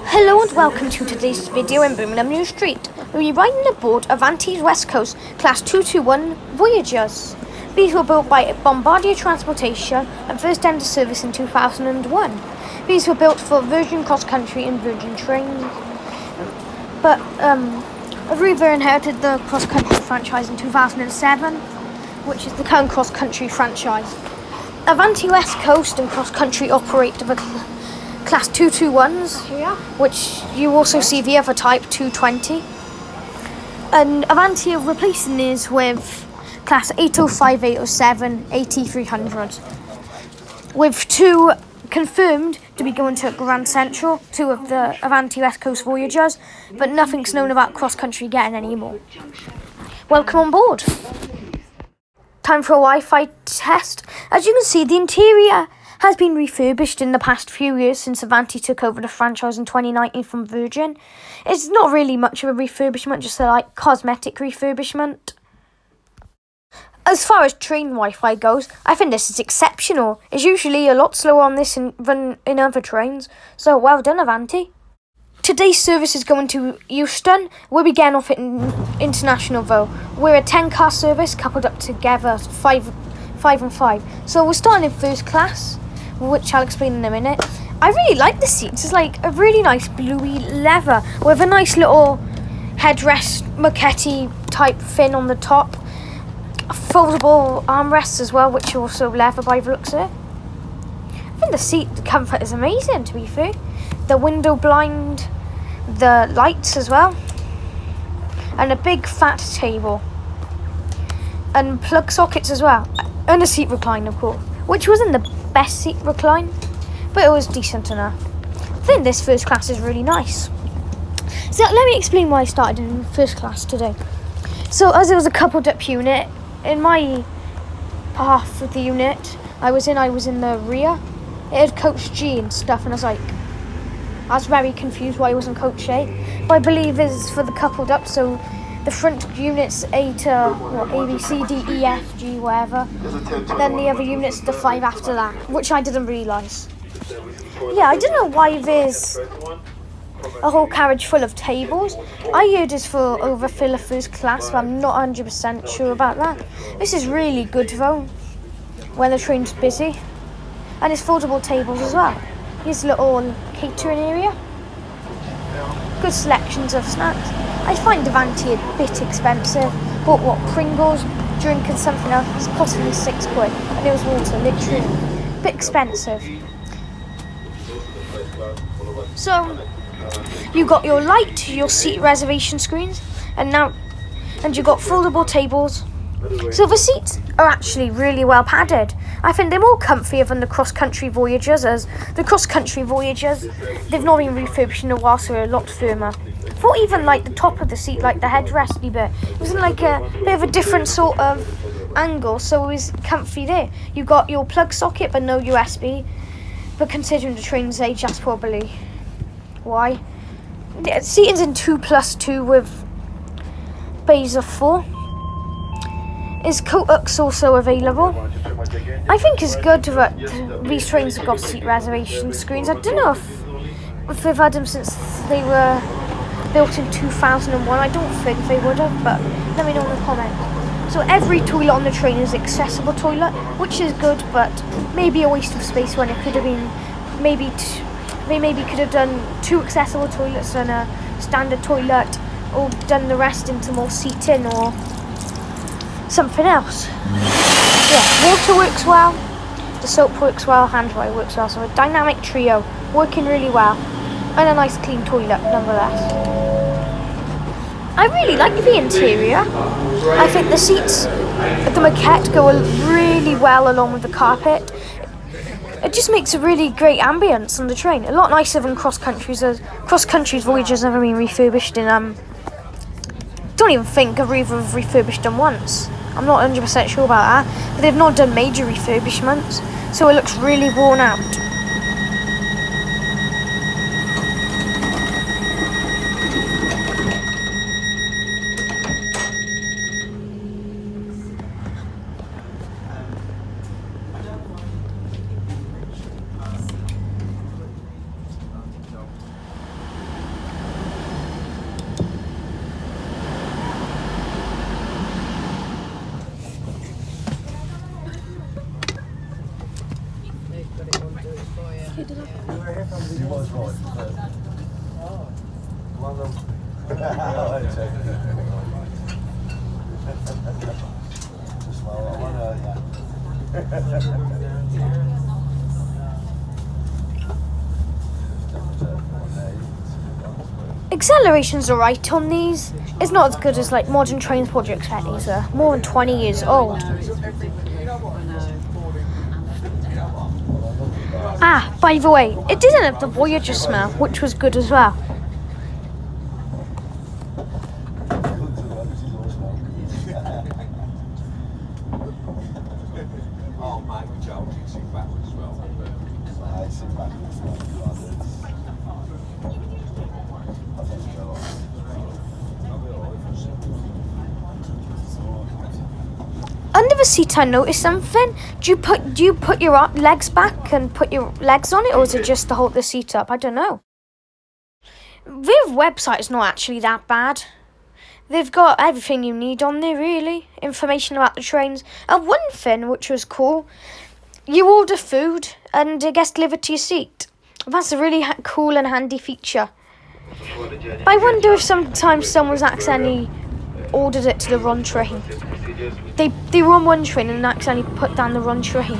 Hello and welcome to today's video in Birmingham New Street. We'll be riding aboard Avanti's West Coast Class 221 Voyagers. These were built by Bombardier Transportation and first entered service in 2001. These were built for Virgin Cross Country and Virgin Trains. But Aviva inherited the cross country franchise in 2007, which is the current cross country franchise. Avanti West Coast and Cross Country operate the Class 221s, which you also see the other type 220. And Avanti are replacing these with Class 805, 807, 8300, with two confirmed to be going to Grand Central, two of the Avanti West Coast Voyagers, but nothing's known about Cross Country getting any more. Welcome on board. Time for a Wi-Fi test. As you can see, the interior has been refurbished in the past few years since Avanti took over the franchise in 2019 from Virgin. It's not really much of a refurbishment, just a cosmetic refurbishment. As far as train Wi-Fi goes, I think this is exceptional. It's usually a lot slower on this than in other trains, so well done Avanti. Today's service is going to Euston. We'll be getting off at International though. We're a 10-car service coupled up together, 5 and 5. So we're starting in first class, which I'll explain in a minute. I really like the seats. It's like a really nice bluey leather with a nice little headrest, moquette type fin on the top. Foldable armrests as well, which are also leather by the looks of it. I think the seat comfort is amazing, to be fair. The window blind, the lights as well, and a big fat table, and plug sockets as well, and a seat recline, of course, which wasn't the best seat recline, but it was decent enough. I think this first class is really nice. So let me explain why I started in first class today. So as it was a coupled up unit, in my half of the unit I was in the rear. It had coach G and stuff, and I was very confused why it wasn't coach A. But I believe it's for the coupled up, so the front unit's A B, C, D, E, F, G, whatever. Then the other unit's the 5 after that, which I didn't realise. Yeah, I don't know why there's a whole carriage full of tables. I heard it's for overfill of first class, but I'm not 100% sure about that. This is really good though, when the train's busy. And it's foldable tables as well. Here's a little catering area. Good selections of snacks. I find Avanti a bit expensive. Bought Pringles, drink and something else. It's costing me £6, and it was water, literally. A bit expensive. So you got your light, your seat reservation screens, and you got foldable tables. So the seats are actually really well padded. I think they're more comfier than the cross-country Voyagers, as the cross-country Voyagers, they've not been refurbished in a while, so they're a lot firmer. I thought even the top of the seat, the headresty bit, it was a bit of a different sort of angle, so it was comfy there. You got your plug socket but no USB, but considering the train's age, that's probably why. The seating's in 2+2 with bays of 4. Is Coax also available? I think it's good that these trains have got seat reservation screens. I don't know if they've had them since they were built in 2001. I don't think they would have, but let me know in the comments. So every toilet on the train is accessible toilet, which is good, but maybe a waste of space when it could have been they maybe could have done 2 accessible toilets and a standard toilet, or done the rest into more seating or something else. Yeah, water works well, the soap works well, hand dry works well, so a dynamic trio working really well, and a nice clean toilet nonetheless. I really like the interior. I think the seats at the moquette go really well along with the carpet. It just makes a really great ambience on the train, a lot nicer than cross country's Voyagers never been refurbished in don't even think Aviva have refurbished them once. I'm not 100% sure about that, but they've not done major refurbishments, so it looks really worn out. Acceleration's alright on these. It's not as good as like modern trains what you expect. These are more than 20 years old. Ah, by the way, it didn't have the Voyager smell, which was good as well. Under the seat, I noticed something. Do you put your legs back and put your legs on it, or is it just to hold the seat up? I don't know. Their website is not actually that bad. They've got everything you need on there, really. Information about the trains. And one thing which was cool, you order food and it gets delivered to your seat. That's a really cool and handy feature. But I wonder if sometimes someone's accidentally ordered it to the wrong train. They were on one train and accidentally put down the wrong train.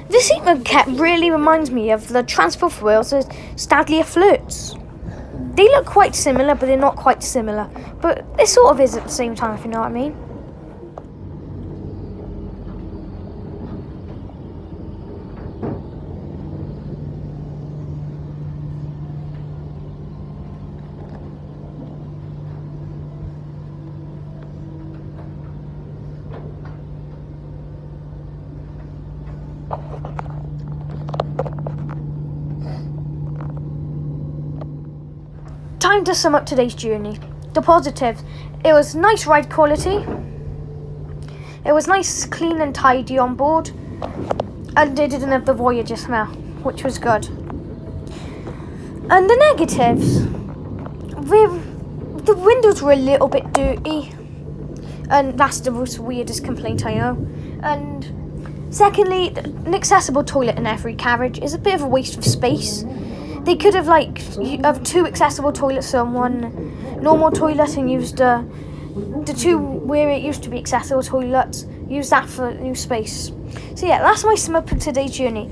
This seat maquette really reminds me of the Transport for Wales' Stadler Flirts. They look quite similar, but they're not quite similar. But it sort of is at the same time, if you know what I mean. Time to sum up today's journey. The positives: it was nice ride quality, it was nice, clean and tidy on board, and they didn't have the Voyager smell, which was good. And the negatives: the windows were a little bit dirty, and that's the most weirdest complaint I know. And secondly, an accessible toilet in every carriage is a bit of a waste of space. They could have have two accessible toilets on one normal toilet and used the two where it used to be accessible toilets. Use that for new space. So yeah, that's my sum up of today's journey.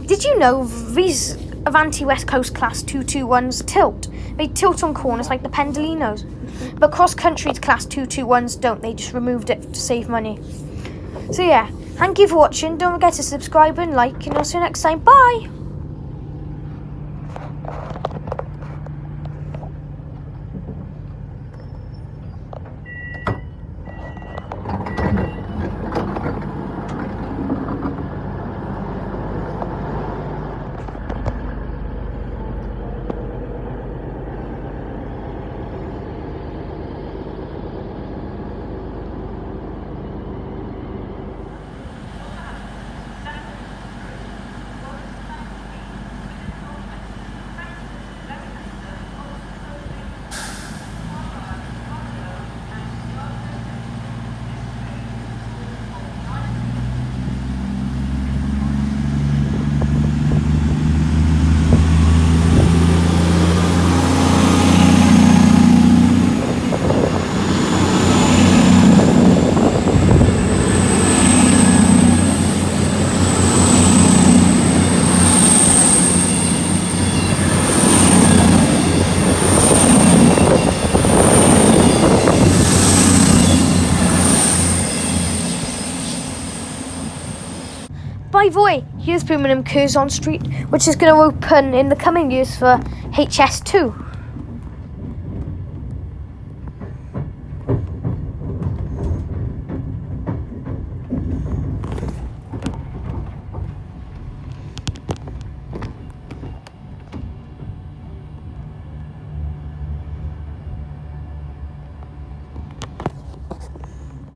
Did you know these Avanti West Coast Class 221s tilt? They tilt on corners like the Pendolinos. But cross country's Class 221s don't. They just removed it to save money. So yeah, thank you for watching. Don't forget to subscribe and like, and I'll see you next time. Bye! By the way, here's Birmingham Curzon Street, which is going to open in the coming years for HS2.